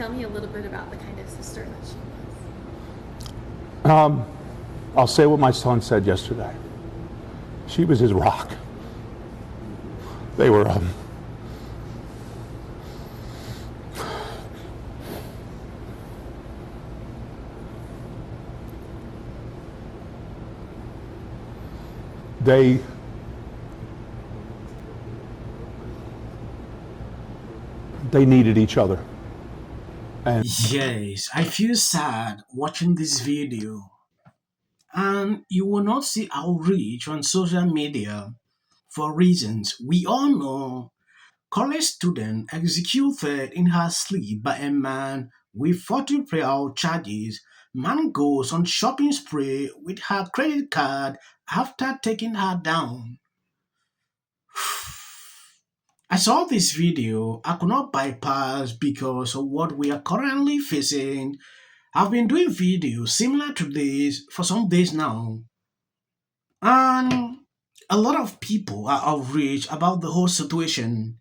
Tell me a little bit about the kind of sister that she was. I'll say what my son said yesterday. She was his rock. They were, they needed each other. And yes, I feel sad watching this video. And you will not see outreach on social media for reasons we all know. College student executed in her sleep by a man with 40 prior charges. Man goes on shopping spree with her credit card after taking her down. I saw this video. I could not bypass because of what we are currently facing. I've been doing videos similar to this for some days now, and a lot of people are outraged about the whole situation.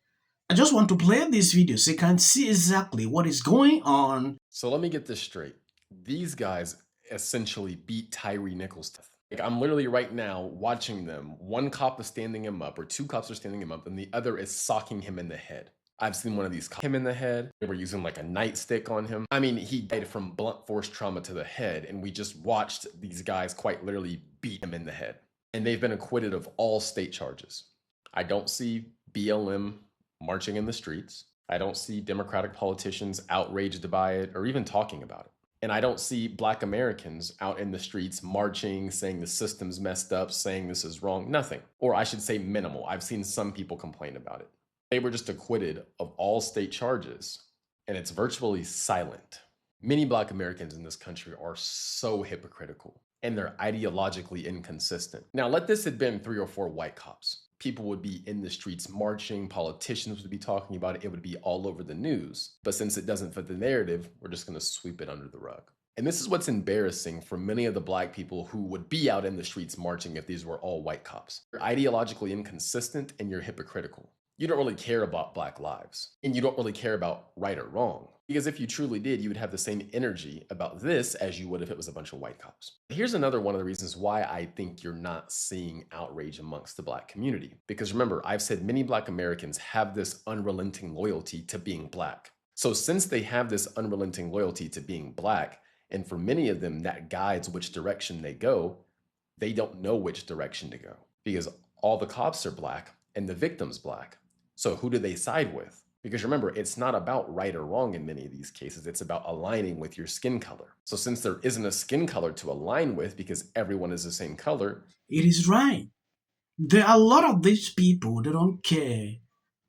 I just want to play this video so you can see exactly what is going on. So let me get this straight. These guys essentially beat Tyree Nichols to death. Like, I'm literally right now watching them. One cop is standing him up, or two cops are standing him up, and the other is socking him in the head. I've seen one of these him in the head. They were using like a nightstick on him. I mean, he died from blunt force trauma to the head, and we just watched these guys quite literally beat him in the head. And they've been acquitted of all state charges. I don't see BLM marching in the streets. I don't see Democratic politicians outraged by it or even talking about it. And I don't see Black Americans out in the streets marching, saying the system's messed up, saying this is wrong, nothing. Or I should say minimal. I've seen some people complain about it. They were just acquitted of all state charges, and it's virtually silent. Many Black Americans in this country are so hypocritical, and they're ideologically inconsistent. Now, let this have been 3 or 4 white cops. People would be in the streets marching, politicians would be talking about it, it would be all over the news. But since it doesn't fit the narrative, we're just gonna sweep it under the rug. And this is what's embarrassing for many of the Black people who would be out in the streets marching if these were all white cops. You're ideologically inconsistent and you're hypocritical. You don't really care about Black lives, and you don't really care about right or wrong. Because if you truly did, you would have the same energy about this as you would if it was a bunch of white cops. Here's another one of the reasons why I think you're not seeing outrage amongst the Black community. Because remember, I've said many Black Americans have this unrelenting loyalty to being Black. So since they have this unrelenting loyalty to being Black, and for many of them that guides which direction they go, they don't know which direction to go. Because all the cops are Black and the victim's Black. So who do they side with? Because remember, it's not about right or wrong in many of these cases. It's about aligning with your skin color. So since there isn't a skin color to align with because everyone is the same color. It is right. There are a lot of these people, they don't care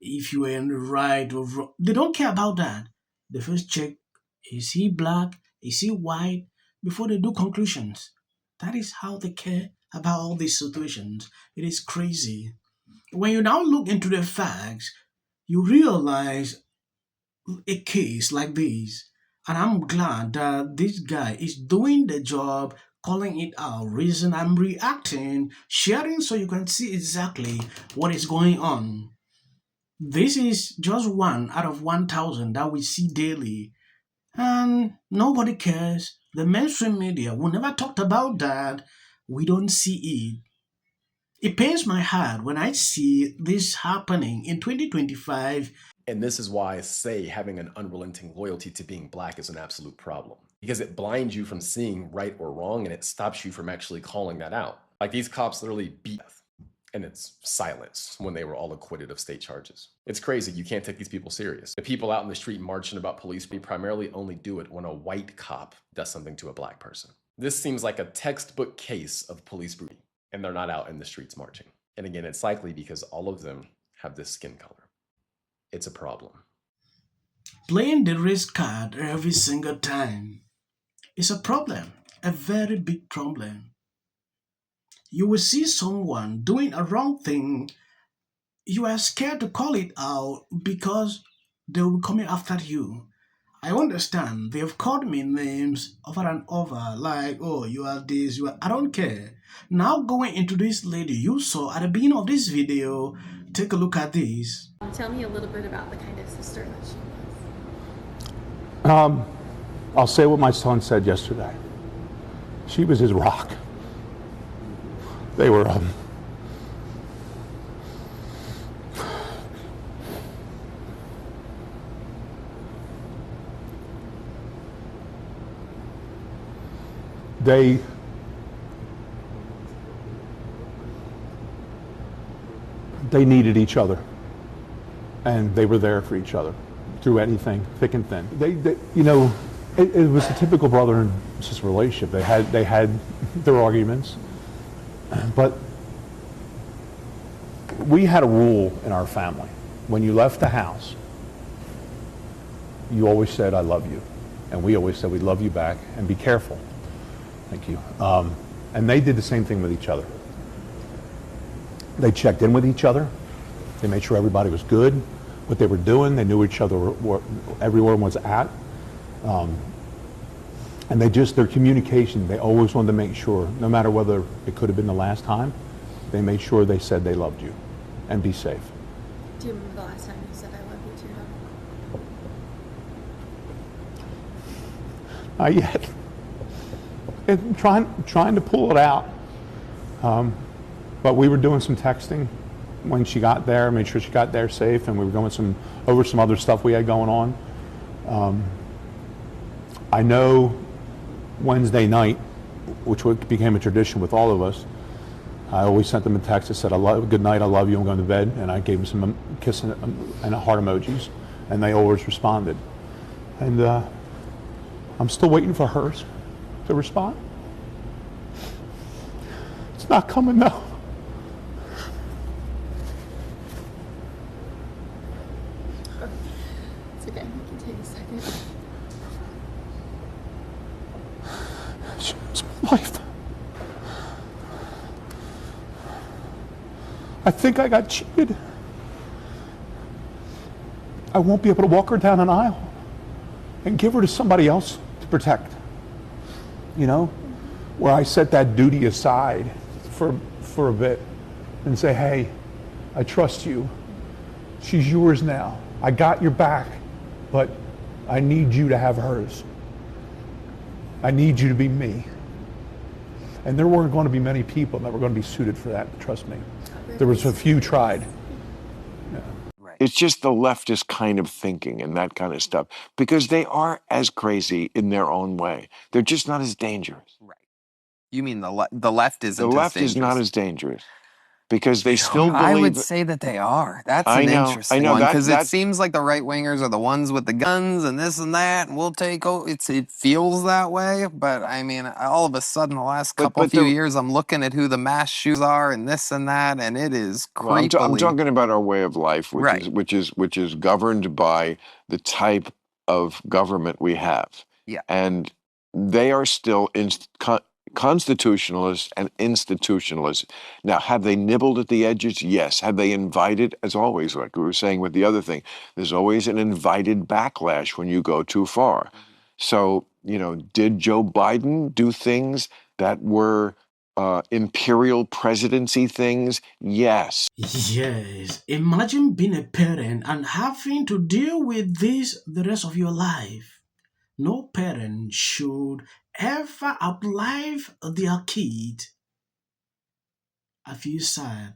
if you are in the right or wrong. They don't care about that. They first check, is he Black? Is he white? Before they do conclusions. That is how they care about all these situations. It is crazy. When you now look into the facts, you realize a case like this. And I'm glad that this guy is doing the job, calling it out. Reason I'm reacting, sharing so you can see exactly what is going on. This is just 1 out of 1,000 that we see daily. And nobody cares. The mainstream media will never talk about that. We don't see it. It pains my heart when I see this happening in 2025. And this is why I say having an unrelenting loyalty to being Black is an absolute problem. Because it blinds you from seeing right or wrong, and it stops you from actually calling that out. Like, these cops literally beat death, and it's silence when they were all acquitted of state charges. It's crazy. You can't take these people serious. The people out in the street marching about police, we primarily only do it when a white cop does something to a Black person. This seems like a textbook case of police brutality. And they're not out in the streets marching. And again, it's likely because all of them have this skin color. It's a problem. Playing the race card every single time is a problem, a very big problem. You will see someone doing a wrong thing. You are scared to call it out because they will be coming after you. I understand they've called me names over and over, like, oh, you are this, you are. I don't care. Now going into this lady you saw at the beginning of this video, take a look at this. Tell me a little bit about the kind of sister that she I'll say what my son said yesterday. She was his rock. They were, they needed each other, and they were there for each other through anything, thick and thin. It was a typical brother and sister relationship. They had their arguments, but we had a rule in our family. When you left the house, you always said, "I love you," and we always said, "We love you back," and be careful. Thank you. And they did the same thing with each other. They checked in with each other. They made sure everybody was good, what they were doing. They knew each other where everyone was at. And their communication, they always wanted to make sure, no matter whether it could have been the last time, they made sure they said they loved you and be safe. Do you remember the last time you said I love you to her? Not yet. And trying to pull it out. But we were doing some texting when she got there, made sure she got there safe, and we were going over some other stuff we had going on. I know Wednesday night, which became a tradition with all of us, I always sent them a text that said, "Good night, I love you, I'm going to bed," and I gave them some kiss and heart emojis, and they always responded. And I'm still waiting for hers to respond. It's not coming now. It's okay, we can take a second. She was my life. I think I got cheated. I won't be able to walk her down an aisle and give her to somebody else to protect. Where I set that duty aside for a bit and say, "Hey, I trust you. She's yours now. I got your back, but I need you to have hers. I need you to be me." And there weren't going to be many people that were going to be suited for that, trust me. There was a few tried. Yeah. It's just the leftist kind of thinking and that kind of stuff, because they are as crazy in their own way. They're just not as dangerous. Right. You mean the left isn't The left as dangerous? is not as dangerous because they still believe. I would say that they are. That's I an know, interesting one, because it seems like the right wingers are the ones with the guns and this and that, and we'll take over. It feels that way, but I mean, all of a sudden, the last few years, I'm looking at who the mass shooters are and this and that, and it is creepily. Well, I'm talking about our way of life, which is governed by the type of government we have. Yeah, and they are still constitutionalists and institutionalists. Now, have they nibbled at the edges? Yes. Have they invited? As always, like we were saying with the other thing, there's always an invited backlash when you go too far. So, did Joe Biden do things that were imperial presidency things? Yes. Yes. Imagine being a parent and having to deal with this the rest of your life. No parent should ever outlive their kid. I feel sad.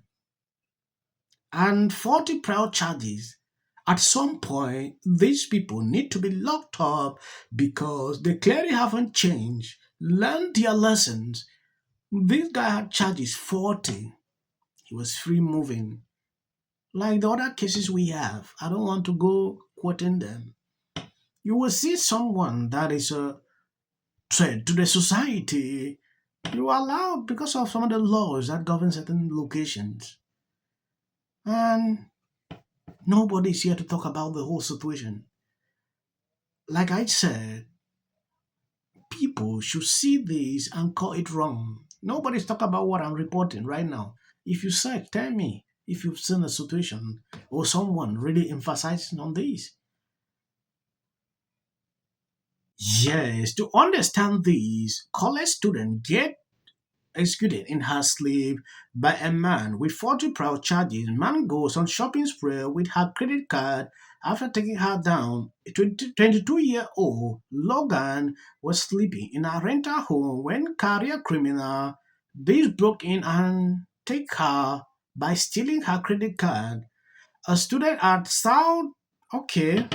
And 40 proud charges. At some point, these people need to be locked up because they clearly haven't changed, learned their lessons. This guy had charges 40. He was free moving. Like the other cases we have, I don't want to go quoting them. You will see someone that is a threat to the society. You are allowed because of some of the laws that govern certain locations. And nobody's here to talk about the whole situation. Like I said, people should see this and call it wrong. Nobody's talking about what I'm reporting right now. If you search, tell me if you've seen a situation or someone really emphasizing on this. Yes, to understand this, college student get executed in her sleep by a man with 40 proud charges. Man goes on shopping spree with her credit card, After taking her down, a 22-year-old Logan was sleeping in a rental home when career criminal this broke in and take her by stealing her credit card. A student at South. Okay,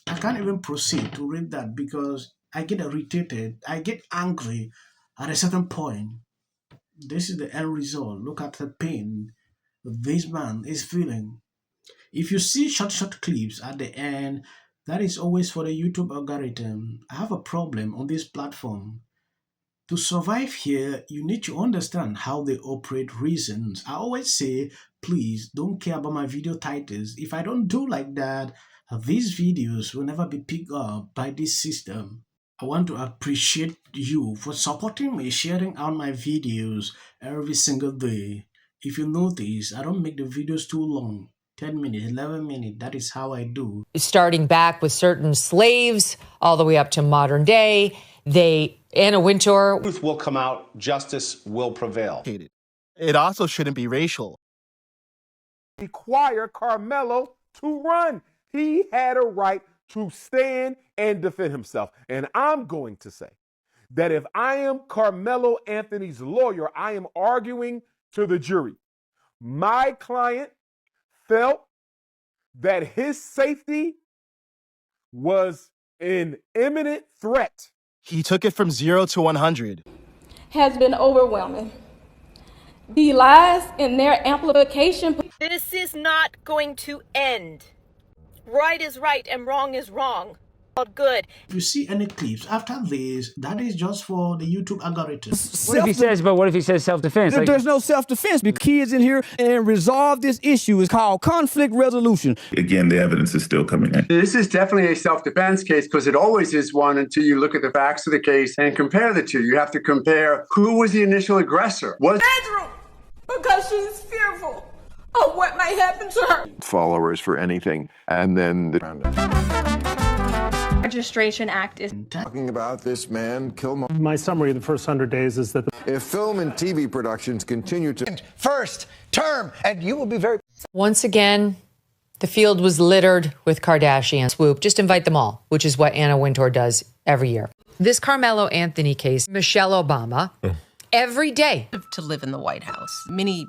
I can't even proceed to read that because I get irritated. I get angry at a certain point. This is the end result. Look at the pain this man is feeling. If you see short clips at the end, that is always for the YouTube algorithm. I have a problem on this platform. To survive here, you need to understand how they operate reasons. I always say, please don't care about my video titles. If I don't do like that, these videos will never be picked up by this system. I want to appreciate you for supporting me, sharing out my videos every single day. If you notice, I don't make the videos too long. 10 minutes, 11 minutes, that is how I do. Starting back with certain slaves all the way up to modern day, Anna Wintour. Truth will come out, justice will prevail. It also shouldn't be racial. Require Karmelo to run. He had a right to stand and defend himself. And I'm going to say that if I am Karmelo Anthony's lawyer, I am arguing to the jury. My client felt that his safety was an imminent threat. He took it from 0 to 100. Has been overwhelming. The lies and their amplification. This is not going to end. Right is right and wrong is wrong. All good. If you see any clips after this, that is just for the YouTube algorithm. What if he says self-defense? There's no self-defense because kids in here and resolve this issue is called conflict resolution. Again, the evidence is still coming in. This is definitely a self-defense case because it always is one until you look at the facts of the case and compare the two. You have to compare who was the initial aggressor. Bedroom, because she's fearful of what might happen to her. Followers for anything, and then the Registration Act is talking about this man, My summary of the first 100 days is that if film and TV productions continue to first term, and you will be very. Once again, the field was littered with Kardashian swoop. Just invite them all, which is what Anna Wintour does every year. This Karmelo Anthony case, Michelle Obama, every day. To live in the White House. Many